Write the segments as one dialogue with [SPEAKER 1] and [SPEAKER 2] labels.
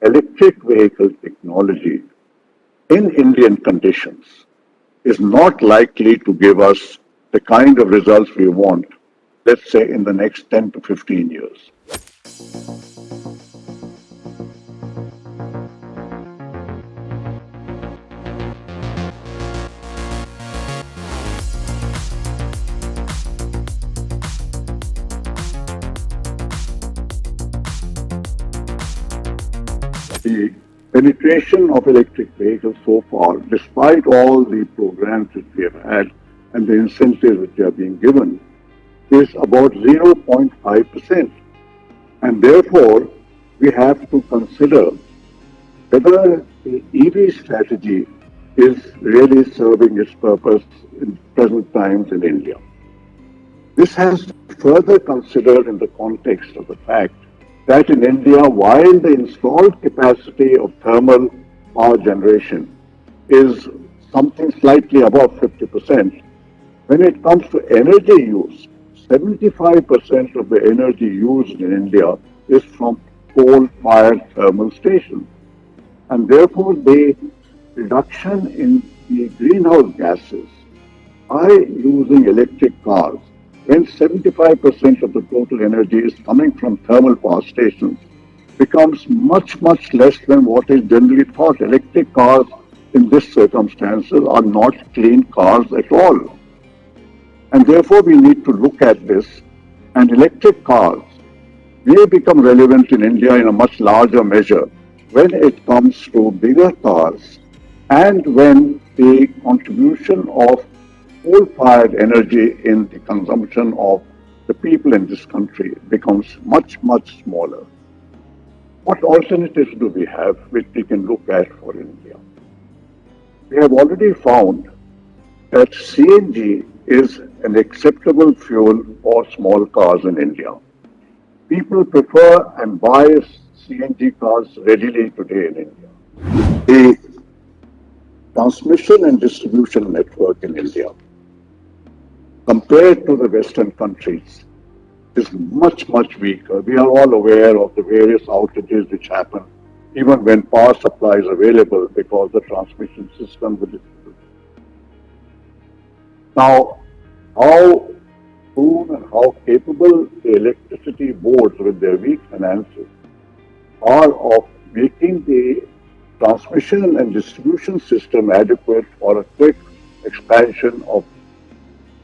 [SPEAKER 1] electric vehicle technology in Indian conditions is not likely to give us the kind of results we want, let's say, in the next 10 to 15 years. The penetration of electric vehicles so far, despite all the programs that we have had and the incentives which are being given, is about 0.5%. And therefore, we have to consider whether the EV strategy is really serving its purpose in present times in India. This has to be further considered in the context of the fact that in India, while the installed capacity of thermal power generation is something slightly above 50%, when it comes to energy use, 75% of the energy used in India is from coal-fired thermal stations. And therefore, the reduction in the greenhouse gases by using electric cars, when 75% of the total energy is coming from thermal power stations, becomes much, much less than what is generally thought. Electric cars in this circumstances are not clean cars at all. And therefore, we need to look at this, and electric cars may become relevant in India in a much larger measure when it comes to bigger cars and when the contribution of coal-fired energy in the consumption of the people in this country becomes much, much smaller. What alternatives do we have which we can look at for India? We have already found that CNG is an acceptable fuel for small cars in India. People prefer and buy CNG cars readily today in India. The transmission and distribution network in India, compared to the Western countries, is much, much weaker. We are all aware of the various outages which happen even when power supply is available because the transmission system will. Now, how soon and how capable the electricity boards with their weak finances are of making the transmission and distribution system adequate for a quick expansion of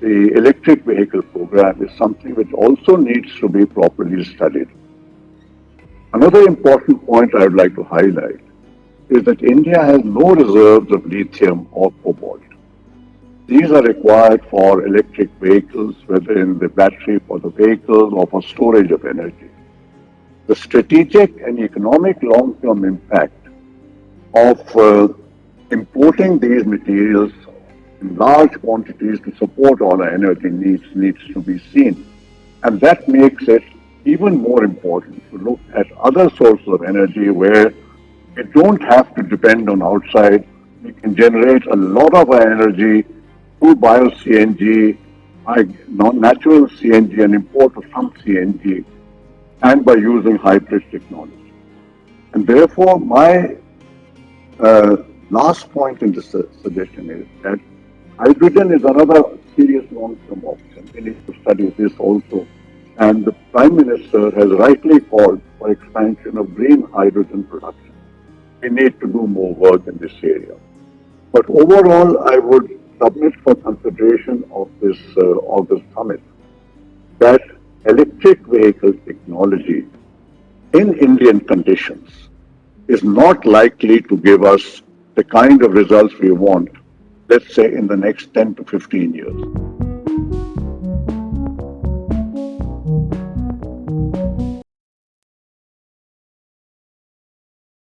[SPEAKER 1] the electric vehicle program is something which also needs to be properly studied. Another important point I would like to highlight is that India has no reserves of lithium or cobalt. These are required for electric vehicles, whether in the battery for the vehicle or for storage of energy. The strategic and economic long-term impact of importing these materials in large quantities to support all our energy needs to be seen. And that makes it even more important to look at other sources of energy where we don't have to depend on outside. We can generate a lot of our energy through bio-CNG, natural CNG and import of some CNG, and by using hybrid technology. And therefore, my last point in this suggestion is that hydrogen is another serious long-term option. We need to study this also. And the Prime Minister has rightly called for expansion of green hydrogen production. We need to do more work in this area. But overall, I would submit for consideration of this summit that electric vehicle technology in Indian conditions is not likely to give us the kind of results we want, let's say, in the next 10 to 15 years.